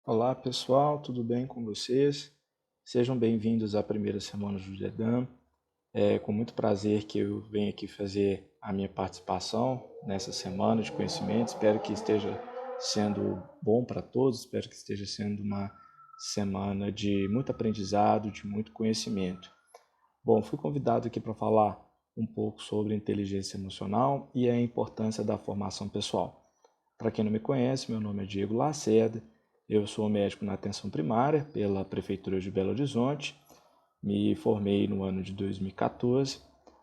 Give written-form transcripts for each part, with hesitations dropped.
Olá pessoal, tudo bem com vocês? Sejam bem-vindos à primeira semana do GEDAM. É com muito prazer que eu venho aqui fazer a minha participação nessa semana de conhecimento. Espero que esteja sendo bom para todos, espero que esteja sendo uma semana de muito aprendizado, de muito conhecimento. Bom, fui convidado aqui para falar um pouco sobre inteligência emocional e a importância da formação pessoal. Para quem não me conhece, meu nome é Diego Lacerda, eu sou médico na atenção primária pela Prefeitura de Belo Horizonte, me formei no ano de 2014,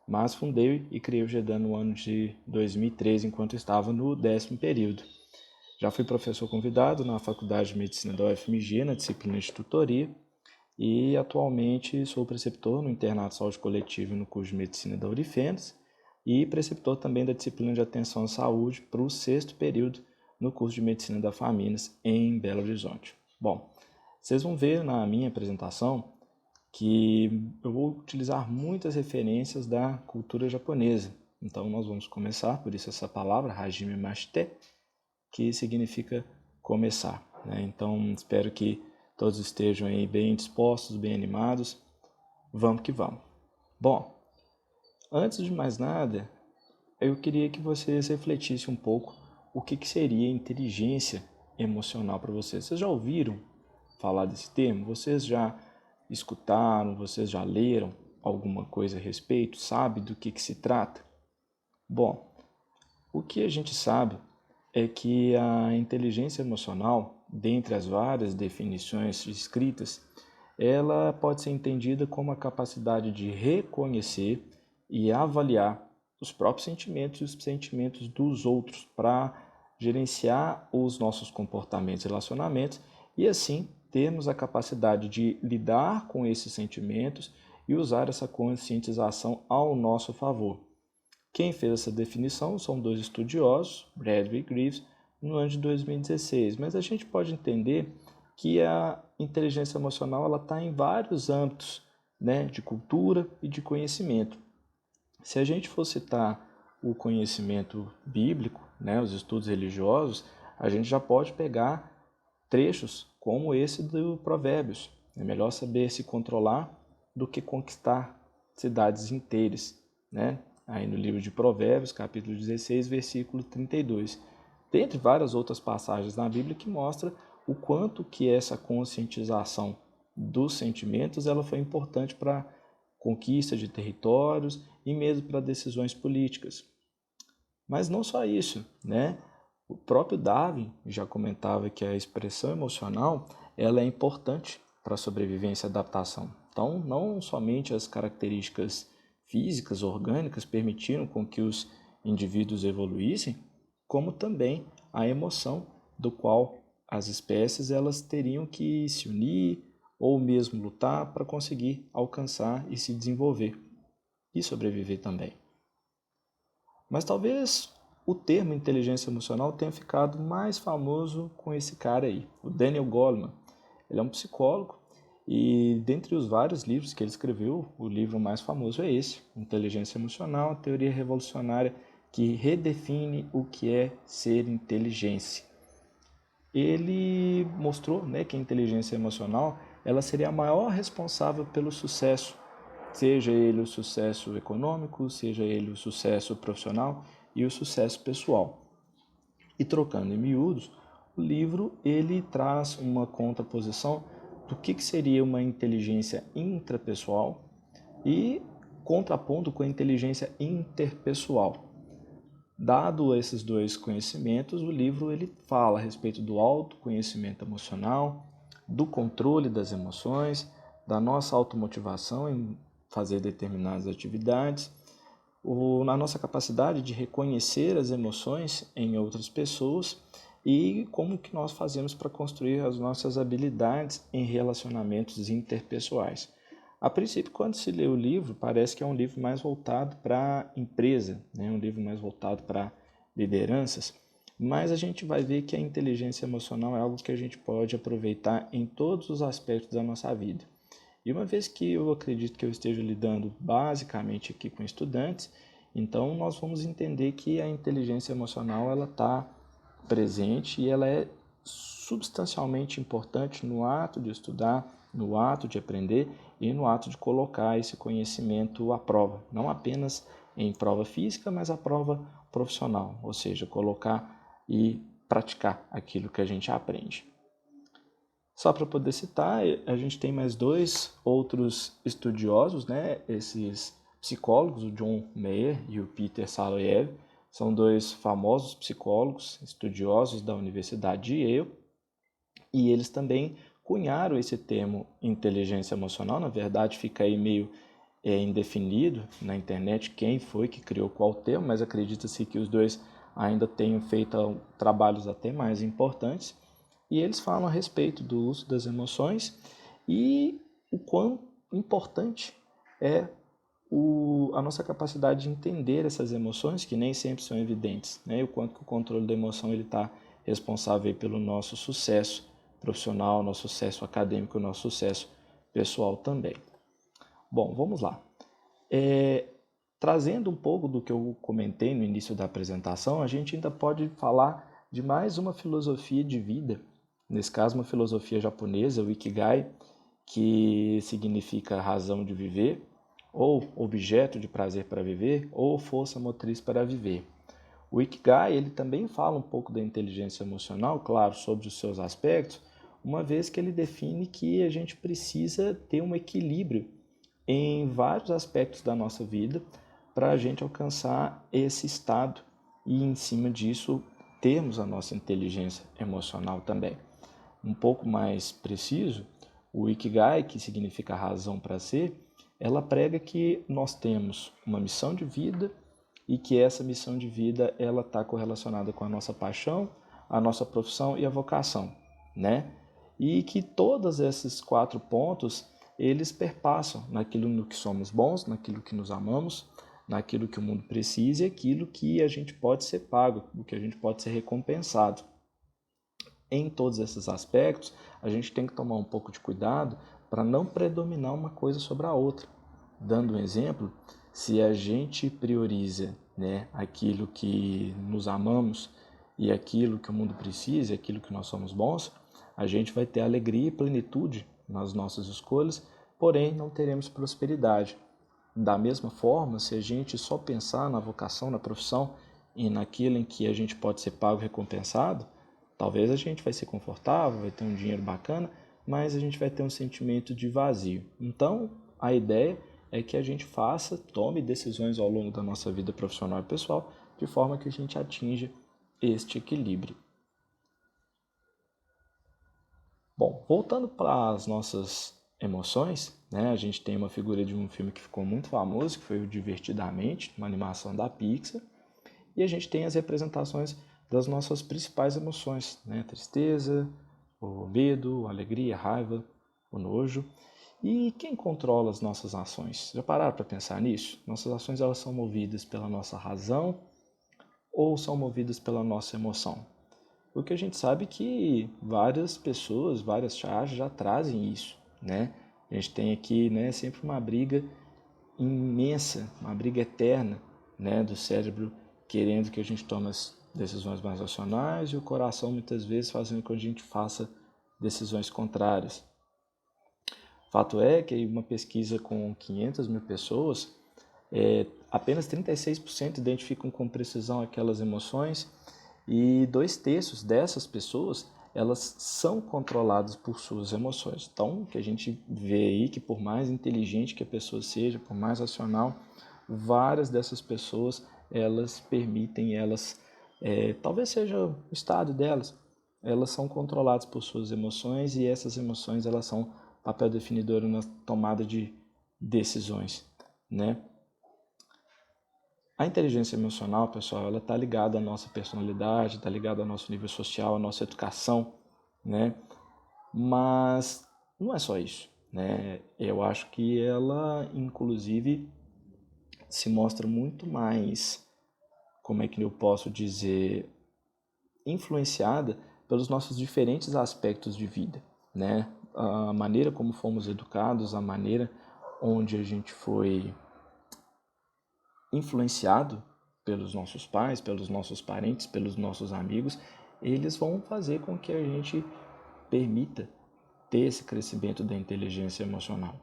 mas fundei e criei o GEDAN no ano de 2013, enquanto estava no 10º período. Já fui professor convidado na Faculdade de Medicina da UFMG, na disciplina de tutoria, e atualmente sou preceptor no Internato de Saúde Coletiva no curso de Medicina da Unifenas e preceptor também da disciplina de Atenção à Saúde para o 6º período no curso de Medicina da Faminas em Belo Horizonte. Bom, vocês vão ver na minha apresentação que eu vou utilizar muitas referências da cultura japonesa. Então nós vamos começar, por isso essa palavra, hajime mashite, que significa começar, né? Então espero que todos estejam aí bem dispostos, bem animados. Vamos que vamos. Bom, antes de mais nada, eu queria que vocês refletissem um pouco o que seria inteligência emocional para vocês. Vocês já ouviram falar desse termo? Vocês já escutaram? Vocês já leram alguma coisa a respeito? Sabe do que se trata? Bom, o que a gente sabe é que a inteligência emocional, dentre as várias definições escritas, ela pode ser entendida como a capacidade de reconhecer e avaliar os próprios sentimentos e os sentimentos dos outros para gerenciar os nossos comportamentos e relacionamentos e assim termos a capacidade de lidar com esses sentimentos e usar essa conscientização ao nosso favor. Quem fez essa definição são dois estudiosos, Bradley e Graves, no ano de 2016, mas a gente pode entender que a inteligência emocional está em vários âmbitos, né, de cultura e de conhecimento. Se a gente for citar o conhecimento bíblico, né, os estudos religiosos, a gente já pode pegar trechos como esse do Provérbios. É melhor saber se controlar do que conquistar cidades inteiras, né? Aí no livro de Provérbios, capítulo 16, versículo 32. Dentre várias outras passagens na Bíblia que mostra o quanto que essa conscientização dos sentimentos ela foi importante para a conquista de territórios e mesmo para decisões políticas. Mas não só isso, né? O próprio Darwin já comentava que a expressão emocional ela é importante para a sobrevivência e adaptação. Então, não somente as características físicas, orgânicas, permitiram com que os indivíduos evoluíssem, como também a emoção do qual as espécies elas teriam que se unir ou mesmo lutar para conseguir alcançar e se desenvolver e sobreviver também. Mas talvez o termo inteligência emocional tenha ficado mais famoso com esse cara aí, o Daniel Goleman. Ele é um psicólogo e dentre os vários livros que ele escreveu, o livro mais famoso é esse, Inteligência Emocional, a teoria revolucionária que redefine o que é ser inteligência. Ele mostrou, né, que a inteligência emocional ela seria a maior responsável pelo sucesso, seja ele o sucesso econômico, seja ele o sucesso profissional e o sucesso pessoal. E trocando em miúdos, o livro ele traz uma contraposição do que seria uma inteligência intrapessoal e contrapondo com a inteligência interpessoal. Dado esses dois conhecimentos, o livro ele fala a respeito do autoconhecimento emocional, do controle das emoções, da nossa automotivação em fazer determinadas atividades, na nossa capacidade de reconhecer as emoções em outras pessoas e como que nós fazemos para construir as nossas habilidades em relacionamentos interpessoais. A princípio, quando se lê o livro, parece que é um livro mais voltado para a empresa, né? Um livro mais voltado para lideranças, mas a gente vai ver que a inteligência emocional é algo que a gente pode aproveitar em todos os aspectos da nossa vida. E uma vez que eu acredito que eu esteja lidando basicamente aqui com estudantes, então nós vamos entender que a inteligência emocional ela está presente e ela é substancialmente importante no ato de estudar, no ato de aprender e no ato de colocar esse conhecimento à prova, não apenas em prova física, mas a prova profissional, ou seja, colocar e praticar aquilo que a gente aprende. Só para poder citar, a gente tem mais dois outros estudiosos, né? Esses psicólogos, o John Mayer e o Peter Salovey, são dois famosos psicólogos, estudiosos da Universidade de Yale, e eles também cunharam esse termo inteligência emocional. Na verdade, fica aí meio indefinido na internet quem foi que criou qual termo, mas acredita-se que os dois ainda tenham feito trabalhos até mais importantes. E eles falam a respeito do uso das emoções e o quão importante é a nossa capacidade de entender essas emoções, que nem sempre são evidentes, né? E o quanto que o controle da emoção está responsável pelo nosso sucesso profissional, nosso sucesso acadêmico, nosso sucesso pessoal também. Bom, vamos lá. Trazendo um pouco do que eu comentei no início da apresentação, a gente ainda pode falar de mais uma filosofia de vida, nesse caso uma filosofia japonesa, o Ikigai, que significa razão de viver, ou objeto de prazer para viver, ou força motriz para viver. O Ikigai ele também fala um pouco da inteligência emocional, claro, sobre os seus aspectos, uma vez que ele define que a gente precisa ter um equilíbrio em vários aspectos da nossa vida para a gente alcançar esse estado e, em cima disso, termos a nossa inteligência emocional também. Um pouco mais preciso, o Ikigai, que significa razão para ser, ela prega que nós temos uma missão de vida e que essa missão de vida ela está correlacionada com a nossa paixão, a nossa profissão e a vocação, né? E que todos esses 4 pontos eles perpassam naquilo no que somos bons, naquilo que nos amamos, naquilo que o mundo precisa e aquilo que a gente pode ser pago, o que a gente pode ser recompensado. Em todos esses aspectos, a gente tem que tomar um pouco de cuidado para não predominar uma coisa sobre a outra. Dando um exemplo, se a gente prioriza, né, aquilo que nos amamos e aquilo que o mundo precisa, aquilo que nós somos bons, a gente vai ter alegria e plenitude nas nossas escolhas, porém não teremos prosperidade. Da mesma forma, se a gente só pensar na vocação, na profissão e naquilo em que a gente pode ser pago e recompensado, talvez a gente vai ser confortável, vai ter um dinheiro bacana, mas a gente vai ter um sentimento de vazio. Então, a ideia é que a gente tome decisões ao longo da nossa vida profissional e pessoal, de forma que a gente atinja este equilíbrio. Bom, voltando para as nossas emoções, né? A gente tem uma figura de um filme que ficou muito famoso, que foi o Divertidamente, uma animação da Pixar, e a gente tem as representações das nossas principais emoções, né? Tristeza, o medo, a alegria, a raiva, o nojo. E quem controla as nossas ações? Já pararam para pensar nisso? Nossas ações elas são movidas pela nossa razão ou são movidas pela nossa emoção? Porque a gente sabe que várias pessoas, várias charges já trazem isso, né? A gente tem aqui, né, sempre uma briga imensa, uma briga eterna, né, do cérebro querendo que a gente tome as decisões mais racionais e o coração muitas vezes fazendo com que a gente faça decisões contrárias. Fato é que uma pesquisa com 500 mil pessoas, apenas 36% identificam com precisão aquelas emoções e 2/3 dessas pessoas elas são controladas por suas emoções. Então, o que a gente vê aí que por mais inteligente que a pessoa seja, por mais racional, várias dessas pessoas elas permitem, talvez seja o estado delas, elas são controladas por suas emoções e essas emoções elas são papel definidor na tomada de decisões, né? A inteligência emocional, pessoal, ela está ligada à nossa personalidade, está ligada ao nosso nível social, à nossa educação, né? Mas não é só isso, né? Eu acho que ela, inclusive, se mostra muito mais, como é que eu posso dizer, influenciada pelos nossos diferentes aspectos de vida, né? A maneira como fomos educados, a maneira onde a gente foi influenciado pelos nossos pais, pelos nossos parentes, pelos nossos amigos eles vão fazer com que a gente permita ter esse crescimento da inteligência emocional.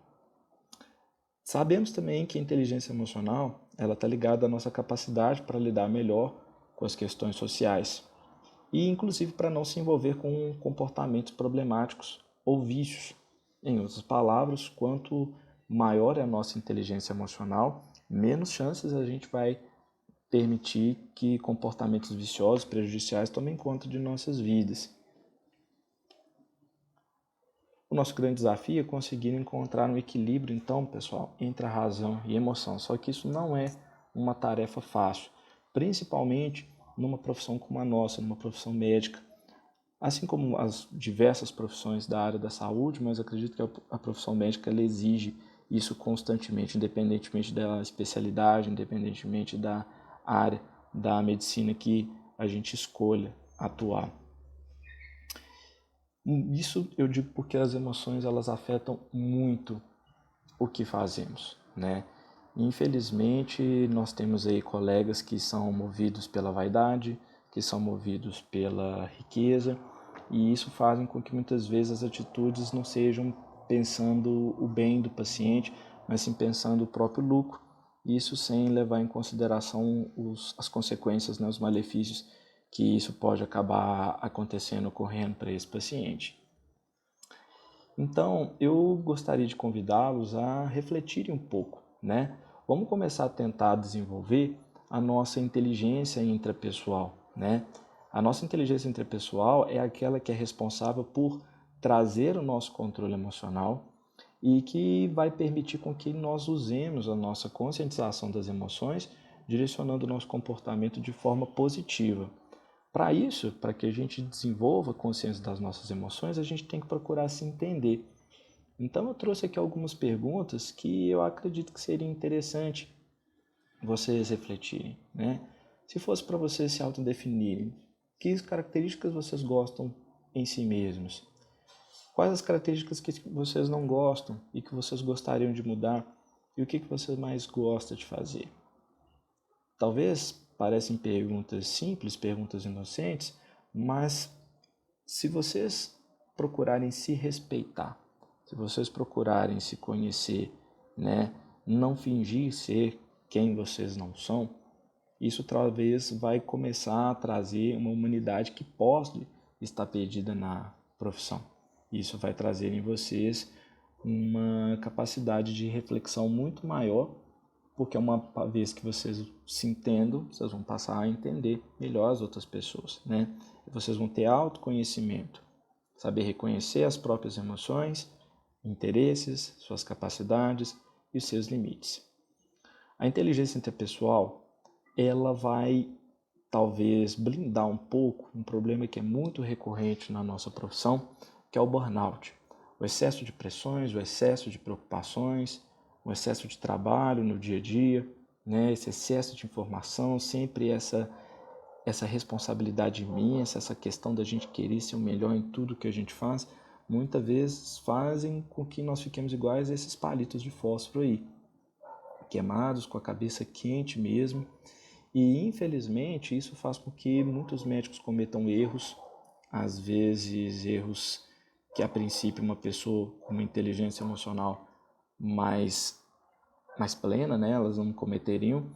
Sabemos também que a inteligência emocional ela está ligada à nossa capacidade para lidar melhor com as questões sociais e, inclusive, para não se envolver com comportamentos problemáticos ou vícios. Em outras palavras, quanto maior é a nossa inteligência emocional, menos chances a gente vai permitir que comportamentos viciosos, prejudiciais, tomem conta de nossas vidas. O nosso grande desafio é conseguir encontrar um equilíbrio, então, pessoal, entre a razão e a emoção. Só que isso não é uma tarefa fácil, principalmente numa profissão como a nossa, numa profissão médica. Assim como as diversas profissões da área da saúde, mas acredito que a profissão médica ela exige isso constantemente, independentemente da especialidade, independentemente da área da medicina que a gente escolha atuar. Isso eu digo porque as emoções elas afetam muito o que fazemos, né? Infelizmente, nós temos aí colegas que são movidos pela vaidade, que são movidos pela riqueza, e isso faz com que muitas vezes as atitudes não sejam pensando o bem do paciente, mas sim pensando o próprio lucro, isso sem levar em consideração as consequências, né, os malefícios que isso pode acabar acontecendo, ocorrendo para esse paciente. Então, eu gostaria de convidá-los a refletirem um pouco, né? Vamos começar a tentar desenvolver a nossa inteligência intrapessoal, né? A nossa inteligência intrapessoal é aquela que é responsável por trazer o nosso controle emocional e que vai permitir com que nós usemos a nossa conscientização das emoções, direcionando o nosso comportamento de forma positiva. Para isso, para que a gente desenvolva a consciência das nossas emoções, a gente tem que procurar se entender. Então eu trouxe aqui algumas perguntas que eu acredito que seria interessante vocês refletirem, né? Se fosse para vocês se autodefinirem, que características vocês gostam em si mesmos? Quais as características que vocês não gostam e que vocês gostariam de mudar? E o que você mais gosta de fazer? Talvez parecem perguntas simples, perguntas inocentes, mas se vocês procurarem se respeitar, se vocês procurarem se conhecer, né, não fingir ser quem vocês não são, isso talvez vai começar a trazer uma humanidade que pode estar perdida na profissão. Isso vai trazer em vocês uma capacidade de reflexão muito maior, porque uma vez que vocês se entendam, vocês vão passar a entender melhor as outras pessoas, né? Vocês vão ter autoconhecimento, saber reconhecer as próprias emoções, interesses, suas capacidades e os seus limites. A inteligência interpessoal, ela vai talvez blindar um pouco um problema que é muito recorrente na nossa profissão, que é o burnout. O excesso de pressões, o excesso de preocupações, o excesso de trabalho no dia a dia, né? Esse excesso de informação, sempre essa responsabilidade imensa, essa questão da gente querer ser o melhor em tudo que a gente faz, muitas vezes fazem com que nós fiquemos iguais a esses palitos de fósforo aí, queimados, com a cabeça quente mesmo. E infelizmente isso faz com que muitos médicos cometam erros, às vezes erros que a princípio uma pessoa com uma inteligência emocional mais plena, né, elas não cometeriam,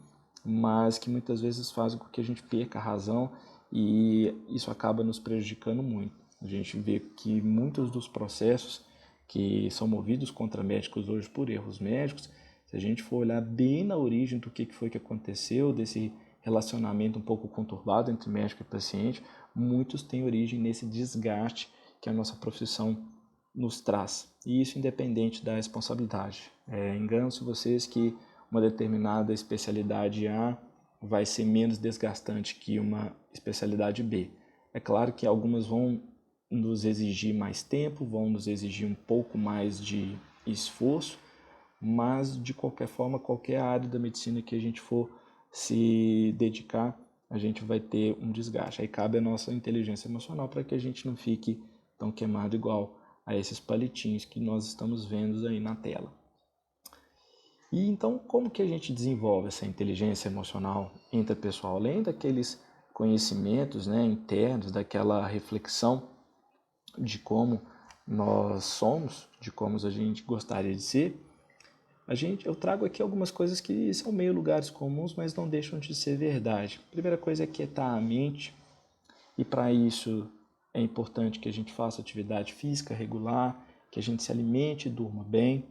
mas que muitas vezes fazem com que a gente perca a razão e isso acaba nos prejudicando muito. A gente vê que muitos dos processos que são movidos contra médicos hoje por erros médicos, se a gente for olhar bem na origem do que foi que aconteceu, desse relacionamento um pouco conturbado entre médico e paciente, muitos têm origem nesse desgaste que a nossa profissão nos traz. E isso independente da responsabilidade. Engano-se vocês que uma determinada especialidade A vai ser menos desgastante que uma especialidade B. É claro que algumas vão nos exigir mais tempo, vão nos exigir um pouco mais de esforço, mas de qualquer forma, qualquer área da medicina que a gente for se dedicar, a gente vai ter um desgaste. Aí cabe a nossa inteligência emocional para que a gente não fique tão queimado igual a esses palitinhos que nós estamos vendo aí na tela. E então, como que a gente desenvolve essa inteligência emocional interpessoal? Além daqueles conhecimentos, né, internos, daquela reflexão de como nós somos, de como a gente gostaria de ser, eu trago aqui algumas coisas que são meio lugares comuns, mas não deixam de ser verdade. A primeira coisa é quietar a mente, e para isso é importante que a gente faça atividade física regular, que a gente se alimente e durma bem,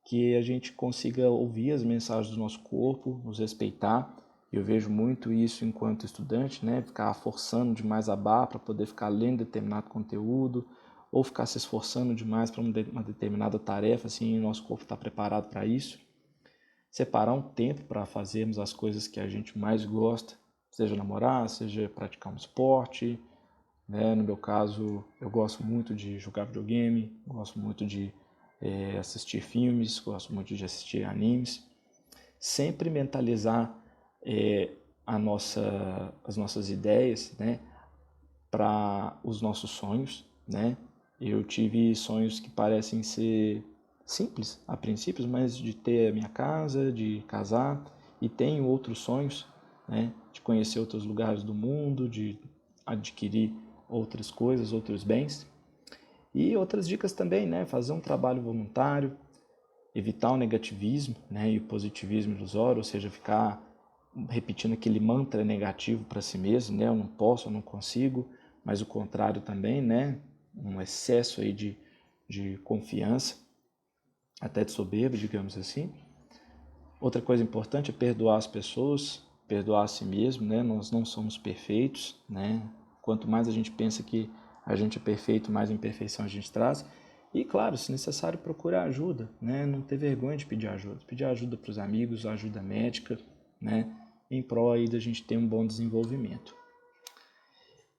que a gente consiga ouvir as mensagens do nosso corpo, nos respeitar. Eu vejo muito isso enquanto estudante, né? Ficar forçando demais a barra para poder ficar lendo determinado conteúdo, ou ficar se esforçando demais para uma determinada tarefa, assim, o nosso corpo está preparado para isso. Separar um tempo para fazermos as coisas que a gente mais gosta, seja namorar, seja praticar um esporte, né? No meu caso, eu gosto muito de jogar videogame, gosto muito de assistir filmes, gosto muito de assistir animes. Sempre mentalizar as nossas ideias, né, para os nossos sonhos, né? Eu tive sonhos que parecem ser simples a princípio, mas de ter a minha casa, de casar, e tenho outros sonhos, né, de conhecer outros lugares do mundo, de adquirir outras coisas, outros bens. E outras dicas também, né, fazer um trabalho voluntário, evitar o negativismo, né, e o positivismo ilusório, ou seja, ficar repetindo aquele mantra negativo para si mesmo, né, eu não posso, eu não consigo, mas o contrário também, né, um excesso aí de confiança, até de soberba, digamos assim. Outra coisa importante é perdoar as pessoas, perdoar a si mesmo, né, nós não somos perfeitos, né, quanto mais a gente pensa que a gente é perfeito, mais imperfeição a gente traz. E, claro, se necessário, procurar ajuda, né? Não ter vergonha de pedir ajuda. Pedir ajuda para os amigos, ajuda médica, né? Em prol aí da gente ter um bom desenvolvimento.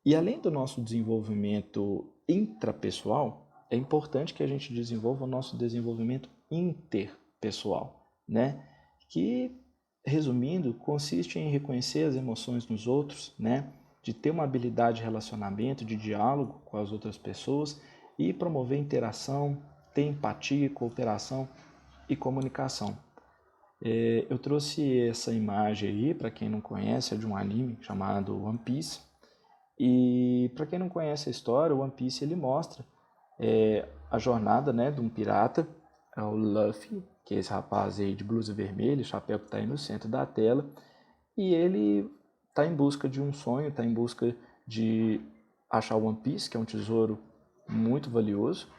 E além do nosso desenvolvimento intrapessoal, é importante que a gente desenvolva o nosso desenvolvimento interpessoal, né? Que, resumindo, consiste em reconhecer as emoções nos outros, né? De ter uma habilidade de relacionamento, de diálogo com as outras pessoas e promover interação, ter empatia, cooperação e comunicação. Eu trouxe essa imagem aí, para quem não conhece, é de um anime chamado One Piece. E para quem não conhece a história, o One Piece ele mostra a jornada, né, de um pirata, é o Luffy, que é esse rapaz aí de blusa vermelha, chapéu que está aí no centro da tela, e ele está em busca de um sonho, está em busca de achar o One Piece, que é um tesouro muito valioso.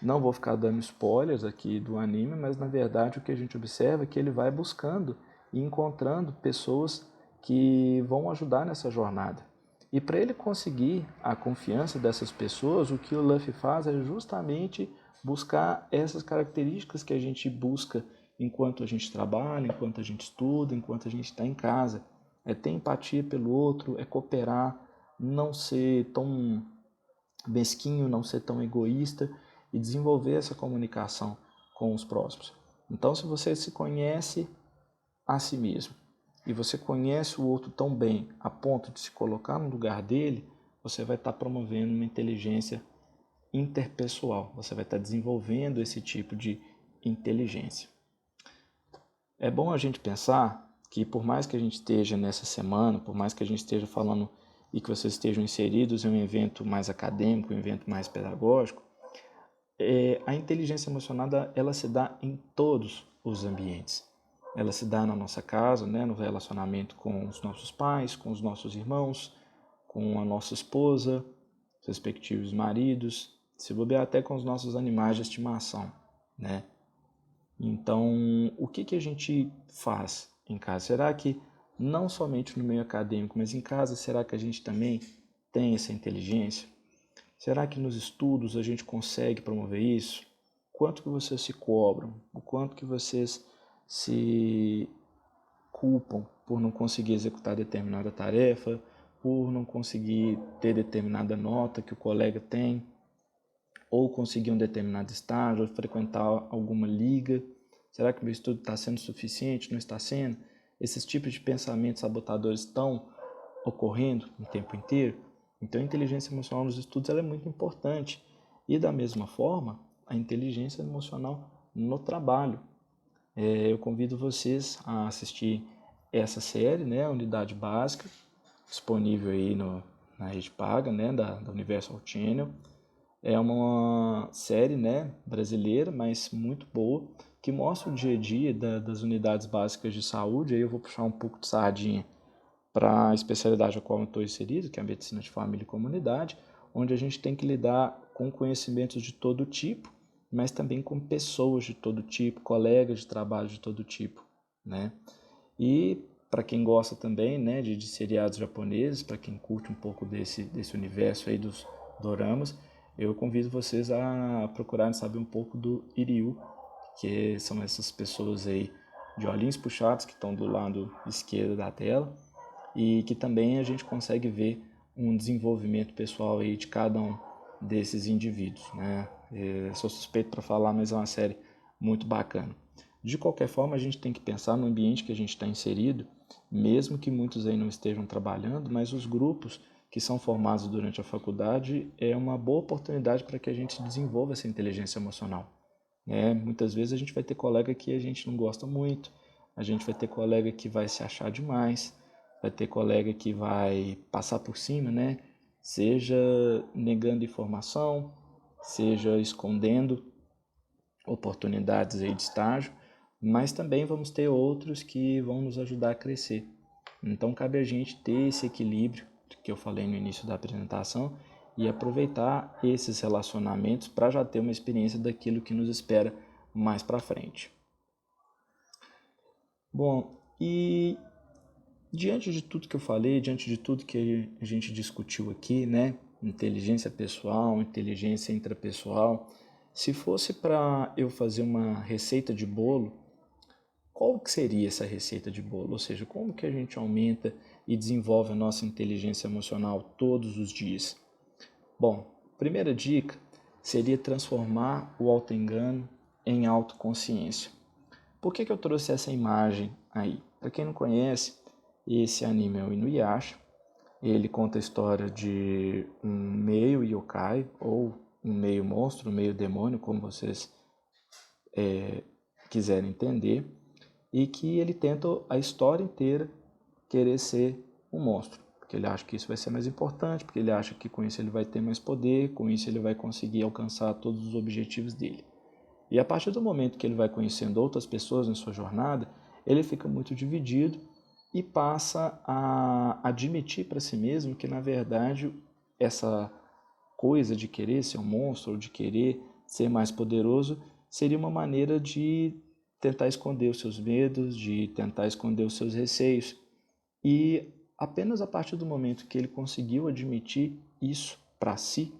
Não vou ficar dando spoilers aqui do anime, mas na verdade o que a gente observa é que ele vai buscando e encontrando pessoas que vão ajudar nessa jornada. E para ele conseguir a confiança dessas pessoas, o que o Luffy faz é justamente buscar essas características que a gente busca enquanto a gente trabalha, enquanto a gente estuda, enquanto a gente está em casa. É ter empatia pelo outro, é cooperar, não ser tão mesquinho, não ser tão egoísta e desenvolver essa comunicação com os próximos. Então, se você se conhece a si mesmo e você conhece o outro tão bem a ponto de se colocar no lugar dele, você vai estar promovendo uma inteligência interpessoal, você vai estar desenvolvendo esse tipo de inteligência. É bom a gente pensar que por mais que a gente esteja nessa semana, por mais que a gente esteja falando e que vocês estejam inseridos em um evento mais acadêmico, um evento mais pedagógico, a inteligência emocional ela se dá em todos os ambientes. Ela se dá na nossa casa, né, no relacionamento com os nossos pais, com os nossos irmãos, com a nossa esposa, os respectivos maridos, se bobear até com os nossos animais de estimação, né? Então, o que a gente faz em casa? Será que não somente no meio acadêmico, mas em casa, será que a gente também tem essa inteligência? Será que nos estudos a gente consegue promover isso? Quanto que vocês se cobram? O quanto que vocês se culpam por não conseguir executar determinada tarefa, por não conseguir ter determinada nota que o colega tem, ou conseguir um determinado estágio, ou frequentar alguma liga? Será que o meu estudo está sendo suficiente? Não está sendo? Esses tipos de pensamentos sabotadores estão ocorrendo o tempo inteiro? Então, a inteligência emocional nos estudos ela é muito importante. E, da mesma forma, a inteligência emocional no trabalho. Eu convido vocês a assistir essa série, né, a Unidade Básica. disponível aí na rede paga, né, da Universal Channel. É uma série, né, brasileira, mas muito boa, que mostra o dia a dia das unidades básicas de saúde. Aí eu vou puxar um pouco de sardinha para a especialidade a qual eu estou inserido, que é a medicina de família e comunidade, onde a gente tem que lidar com conhecimentos de todo tipo, mas também com pessoas de todo tipo, colegas de trabalho de todo tipo, né? E para quem gosta também, né, de seriados japoneses, para quem curte um pouco desse universo aí dos doramas, eu convido vocês a procurarem saber um pouco do Iryu, que são essas pessoas aí de olhinhos puxados que estão do lado esquerdo da tela, e que também a gente consegue ver um desenvolvimento pessoal aí de cada um desses indivíduos, né? Sou suspeito para falar, mas é uma série muito bacana. De qualquer forma, a gente tem que pensar no ambiente que a gente está inserido, mesmo que muitos aí não estejam trabalhando, mas os grupos que são formados durante a faculdade é uma boa oportunidade para que a gente desenvolva essa inteligência emocional. Muitas vezes a gente vai ter colega que a gente não gosta muito, a gente vai ter colega que vai se achar demais, vai ter colega que vai passar por cima, né? Seja negando informação, seja escondendo oportunidades aí de estágio, mas também vamos ter outros que vão nos ajudar a crescer. Então cabe a gente ter esse equilíbrio que eu falei no início da apresentação e aproveitar esses relacionamentos para já ter uma experiência daquilo que nos espera mais para frente. Bom, e diante de tudo que eu falei, diante de tudo que a gente discutiu aqui, né? Inteligência pessoal, inteligência intrapessoal. Se fosse para eu fazer uma receita de bolo, qual que seria essa receita de bolo? Ou seja, como que a gente aumenta e desenvolve a nossa inteligência emocional todos os dias? Bom, primeira dica seria transformar o auto-engano em autoconsciência. Por que eu trouxe essa imagem aí? Para quem não conhece, esse anime é o Inuyasha. Ele conta a história de um meio yokai, ou um meio monstro, um meio demônio, como vocês quiserem entender, e que ele tenta a história inteira querer ser um monstro, porque ele acha que isso vai ser mais importante, porque ele acha que com isso ele vai ter mais poder, com isso ele vai conseguir alcançar todos os objetivos dele. E a partir do momento que ele vai conhecendo outras pessoas em sua jornada, ele fica muito dividido e passa a admitir para si mesmo que, na verdade, essa coisa de querer ser um monstro ou de querer ser mais poderoso seria uma maneira de tentar esconder os seus medos, de tentar esconder os seus receios. E apenas a partir do momento que ele conseguiu admitir isso para si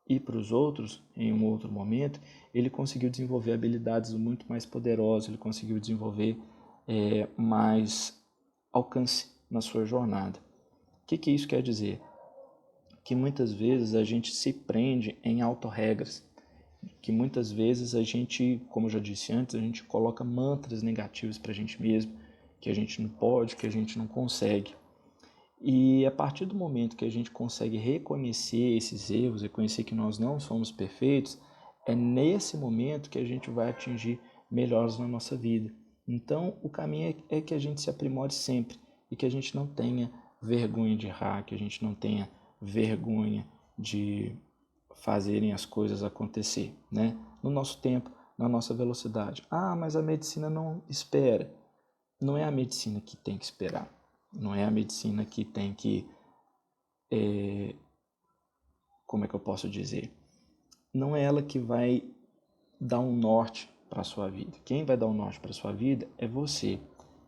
e para os outros, em um outro momento, ele conseguiu desenvolver habilidades muito mais poderosas, ele conseguiu desenvolver mais alcance na sua jornada. O que isso quer dizer? Que muitas vezes a gente se prende em autorregras, que muitas vezes a gente, como eu já disse antes, a gente coloca mantras negativos para a gente mesmo, que a gente não pode, que a gente não consegue. E a partir do momento que a gente consegue reconhecer esses erros, reconhecer que nós não somos perfeitos, é nesse momento que a gente vai atingir melhores na nossa vida. Então, o caminho é que a gente se aprimore sempre e que a gente não tenha vergonha de errar, que a gente não tenha vergonha de fazerem as coisas acontecer, né? No nosso tempo, na nossa velocidade. Ah, mas a medicina não espera. Não é a medicina que tem que esperar. Não é a medicina que tem que... como é que eu posso dizer? Não é ela que vai dar um norte para a sua vida. Quem vai dar um norte para a sua vida é você.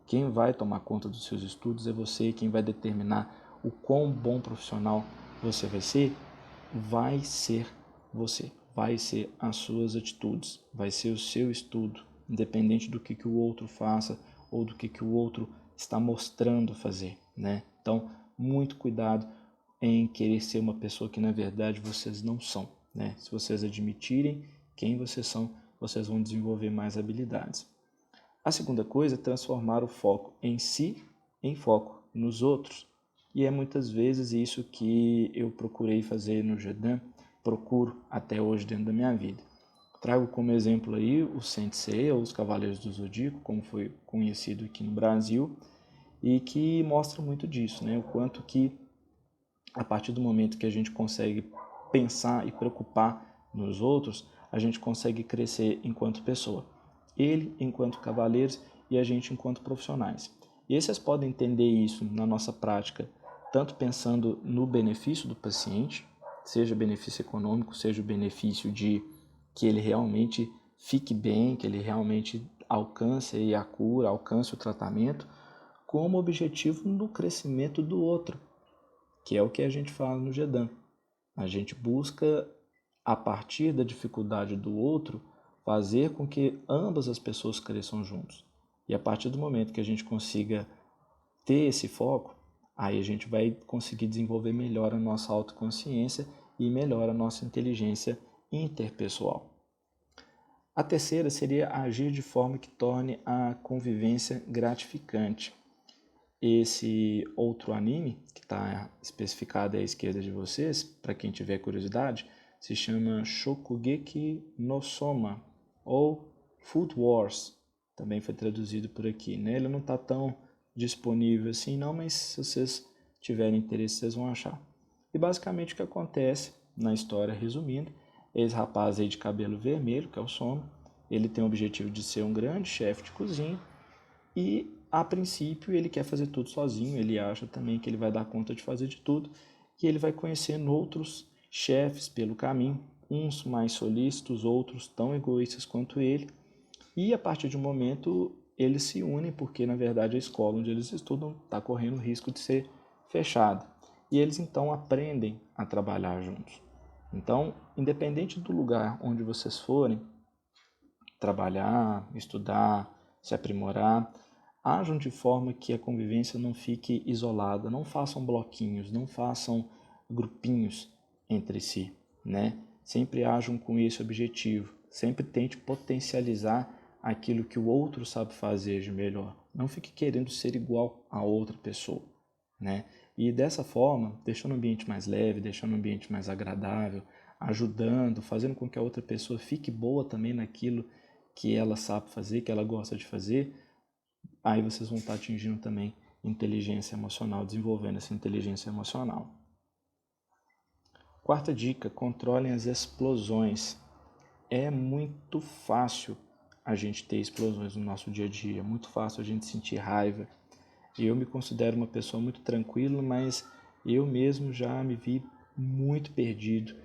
Quem vai tomar conta dos seus estudos é você. Quem vai determinar o quão bom profissional você vai ser você. Vai ser as suas atitudes, vai ser o seu estudo, independente do que o outro faça ou do que o outro está mostrando fazer, né? Então, muito cuidado em querer ser uma pessoa que na verdade vocês não são, né? Se vocês admitirem quem vocês são, vocês vão desenvolver mais habilidades. A segunda coisa é transformar o foco em si em foco nos outros. E é muitas vezes isso que eu procurei fazer no Gedan, procuro até hoje dentro da minha vida. Trago como exemplo aí o Saint Seiya, ou os Cavaleiros do Zodíaco, como foi conhecido aqui no Brasil, e que mostra muito disso, né? O quanto que a partir do momento que a gente consegue pensar e preocupar nos outros, a gente consegue crescer enquanto pessoa. Ele enquanto cavaleiros e a gente enquanto profissionais. E aí vocês podem entender isso na nossa prática, tanto pensando no benefício do paciente, seja benefício econômico, seja o benefício de que ele realmente fique bem, que ele realmente alcance a cura, alcance o tratamento, como objetivo no crescimento do outro, que é o que a gente fala no GEDAM. A gente busca, a partir da dificuldade do outro, fazer com que ambas as pessoas cresçam juntos. E a partir do momento que a gente consiga ter esse foco, aí a gente vai conseguir desenvolver melhor a nossa autoconsciência e melhor a nossa inteligência interpessoal. A terceira seria agir de forma que torne a convivência gratificante. Esse outro anime, que está especificado à esquerda de vocês, para quem tiver curiosidade, se chama Shokugeki no Soma, ou Food Wars, também foi traduzido por aqui, né? Ele não está tão disponível assim não, mas se vocês tiverem interesse, vocês vão achar. E basicamente o que acontece na história, resumindo, esse rapaz aí de cabelo vermelho, que é o Soma, ele tem o objetivo de ser um grande chefe de cozinha e, a princípio, ele quer fazer tudo sozinho, ele acha também que ele vai dar conta de fazer de tudo e ele vai conhecendo outros chefes pelo caminho, uns mais solícitos, outros tão egoístas quanto ele, e a partir de um momento eles se unem porque, na verdade, a escola onde eles estudam está correndo o risco de ser fechada. E eles então aprendem a trabalhar juntos. Então, independente do lugar onde vocês forem trabalhar, estudar, se aprimorar, ajam de forma que a convivência não fique isolada, não façam bloquinhos, não façam grupinhos entre si, né? Sempre ajam com esse objetivo, sempre tente potencializar aquilo que o outro sabe fazer de melhor. Não fique querendo ser igual a outra pessoa, né? E dessa forma, deixando o ambiente mais leve, deixando o ambiente mais agradável, ajudando, fazendo com que a outra pessoa fique boa também naquilo que ela sabe fazer, que ela gosta de fazer, aí vocês vão estar atingindo também inteligência emocional, desenvolvendo essa inteligência emocional. Quarta dica, controlem as explosões. É muito fácil a gente ter explosões no nosso dia a dia, é muito fácil a gente sentir raiva. Eu me considero uma pessoa muito tranquila, mas eu mesmo já me vi muito perdido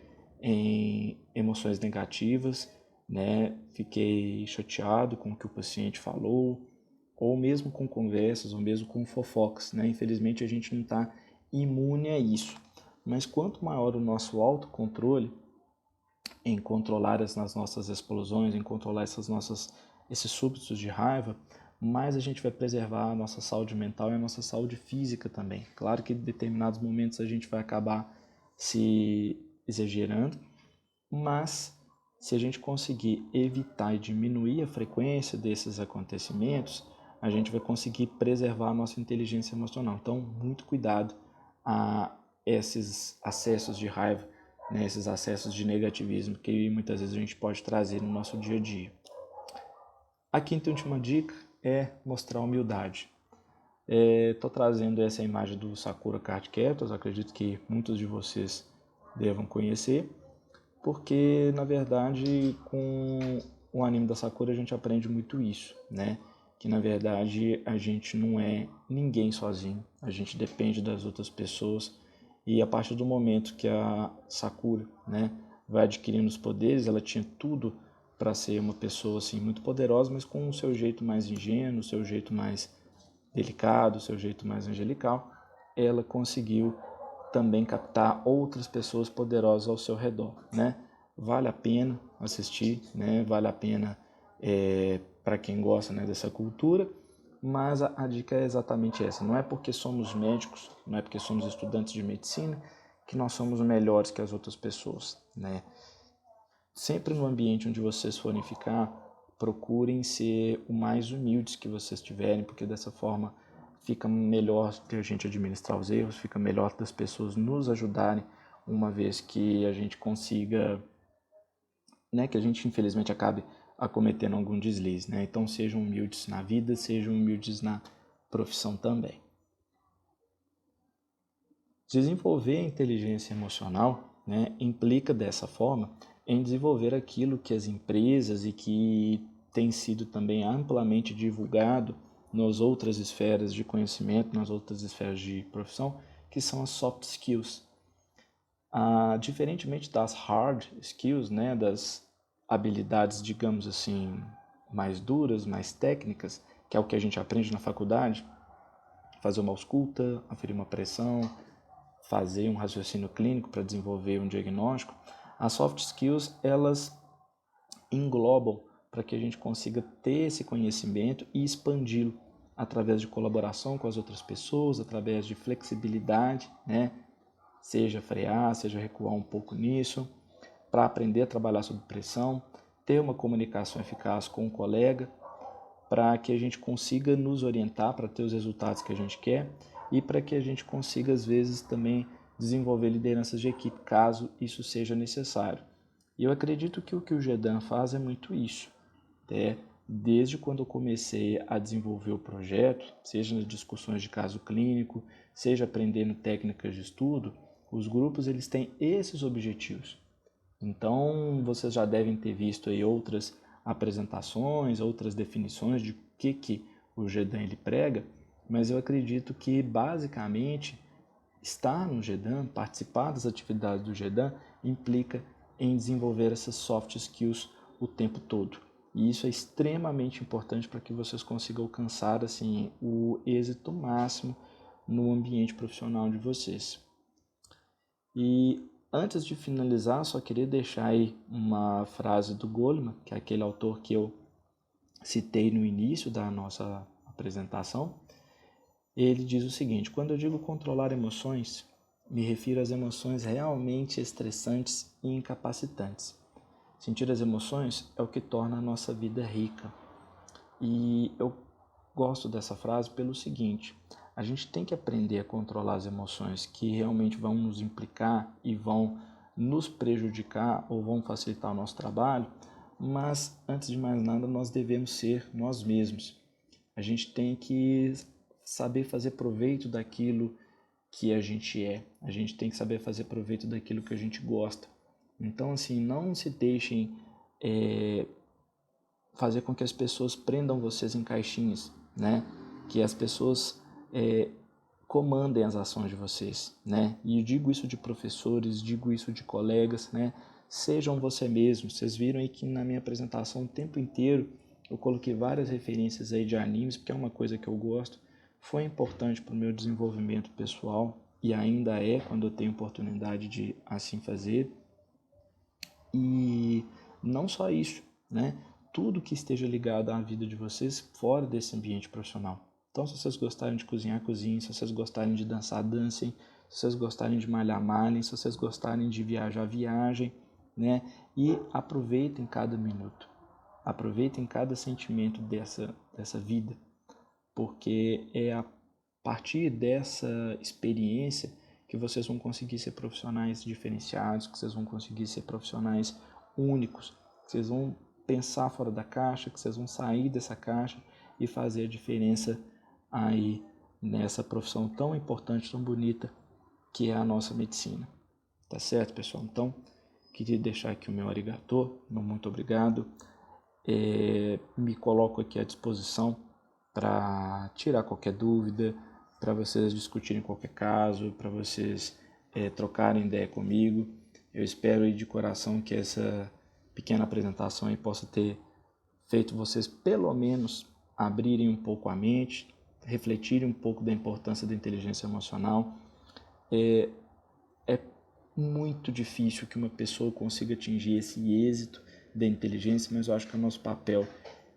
em emoções negativas, né? Fiquei chateado com o que o paciente falou, ou mesmo com conversas, ou mesmo com fofocas, né? Infelizmente a gente não está imune a isso. Mas quanto maior o nosso autocontrole em controlar as nossas explosões, em controlar esses súbitos de raiva, mais a gente vai preservar a nossa saúde mental e a nossa saúde física também. Claro que em determinados momentos a gente vai acabar se exagerando, mas se a gente conseguir evitar e diminuir a frequência desses acontecimentos, a gente vai conseguir preservar a nossa inteligência emocional. Então, muito cuidado a esses acessos de raiva, né, esses acessos de negativismo que muitas vezes a gente pode trazer no nosso dia a dia. A quinta e última dica é mostrar humildade. Estou trazendo essa imagem do Sakura Card Captors, acredito que muitos de vocês devam conhecer, porque na verdade com o anime da Sakura a gente aprende muito isso, né? Que na verdade a gente não é ninguém sozinho, a gente depende das outras pessoas e a partir do momento que a Sakura, né, vai adquirindo os poderes, ela tinha tudo para ser uma pessoa assim muito poderosa, mas com o seu jeito mais ingênuo, o seu jeito mais delicado, o seu jeito mais angelical, ela conseguiu também captar outras pessoas poderosas ao seu redor, né? Vale a pena assistir, né? Vale a pena para quem gosta, né, dessa cultura, mas a dica é exatamente essa. Não é porque somos médicos, não é porque somos estudantes de medicina que nós somos melhores que as outras pessoas, né? Sempre no ambiente onde vocês forem ficar, procurem ser o mais humildes que vocês tiverem, porque dessa forma fica melhor de a gente administrar os erros, fica melhor das pessoas nos ajudarem, uma vez que a gente consiga, né, que a gente infelizmente acabe acometendo algum deslize, né? Então sejam humildes na vida, sejam humildes na profissão também. Desenvolver a inteligência emocional, né, implica dessa forma em desenvolver aquilo que as empresas e que tem sido também amplamente divulgado nas outras esferas de conhecimento, nas outras esferas de profissão, que são as soft skills. Diferentemente das hard skills, né, das habilidades, digamos assim, mais duras, mais técnicas, que é o que a gente aprende na faculdade, fazer uma ausculta, aferir uma pressão, fazer um raciocínio clínico para desenvolver um diagnóstico, as soft skills, elas englobam para que a gente consiga ter esse conhecimento e expandi-lo através de colaboração com as outras pessoas, através de flexibilidade, né? Seja frear, seja recuar um pouco nisso, para aprender a trabalhar sob pressão, ter uma comunicação eficaz com o colega, para que a gente consiga nos orientar para ter os resultados que a gente quer e para que a gente consiga, às vezes, também desenvolver lideranças de equipe, caso isso seja necessário. E eu acredito que o GEDAM faz é muito isso. Desde quando eu comecei a desenvolver o projeto, seja nas discussões de caso clínico, seja aprendendo técnicas de estudo, os grupos eles têm esses objetivos. Então, vocês já devem ter visto aí outras apresentações, outras definições de que o GEDAM ele prega, mas eu acredito que basicamente estar no GEDAM, participar das atividades do GEDAM, implica em desenvolver essas soft skills o tempo todo. E isso é extremamente importante para que vocês consigam alcançar assim, o êxito máximo no ambiente profissional de vocês. E antes de finalizar, só queria deixar aí uma frase do Goleman, que é aquele autor que eu citei no início da nossa apresentação. Ele diz o seguinte: quando eu digo controlar emoções, me refiro às emoções realmente estressantes e incapacitantes. Sentir as emoções é o que torna a nossa vida rica. E eu gosto dessa frase pelo seguinte: a gente tem que aprender a controlar as emoções que realmente vão nos implicar e vão nos prejudicar ou vão facilitar o nosso trabalho, mas antes de mais nada nós devemos ser nós mesmos. A gente tem que saber fazer proveito daquilo que a gente é. A gente tem que saber fazer proveito daquilo que a gente gosta. Então, assim, não se deixem fazer com que as pessoas prendam vocês em caixinhas, né? Que as pessoas comandem as ações de vocês, né? E eu digo isso de professores, digo isso de colegas, né? Sejam você mesmo. Vocês viram aí que na minha apresentação o tempo inteiro eu coloquei várias referências aí de animes, porque é uma coisa que eu gosto. Foi importante para o meu desenvolvimento pessoal e ainda é quando eu tenho oportunidade de assim fazer. E não só isso, né? Tudo que esteja ligado à vida de vocês fora desse ambiente profissional. Então, se vocês gostarem de cozinhar, cozinhem. Se vocês gostarem de dançar, dancem. Se vocês gostarem de malhar, malhem. Se vocês gostarem de viajar, viajem, né? E aproveitem cada minuto. Aproveitem cada sentimento dessa vida, porque é a partir dessa experiência que vocês vão conseguir ser profissionais diferenciados, que vocês vão conseguir ser profissionais únicos, que vocês vão pensar fora da caixa, que vocês vão sair dessa caixa e fazer a diferença aí nessa profissão tão importante, tão bonita que é a nossa medicina. Tá certo, pessoal? Então, queria deixar aqui o meu arigatô, meu muito obrigado. Me coloco aqui à disposição para tirar qualquer dúvida, para vocês discutirem qualquer caso, para vocês trocarem ideia comigo. Eu espero aí de coração que essa pequena apresentação aí possa ter feito vocês pelo menos abrirem um pouco a mente, refletirem um pouco da importância da inteligência emocional. É muito difícil que uma pessoa consiga atingir esse êxito da inteligência, mas eu acho que é o nosso papel,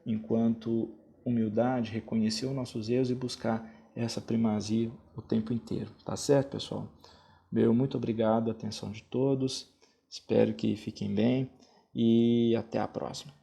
enquanto humildade, reconhecer os nossos erros e buscar essa primazia o tempo inteiro. Tá certo, pessoal? Meu muito obrigado, a atenção de todos. Espero que fiquem bem e até a próxima.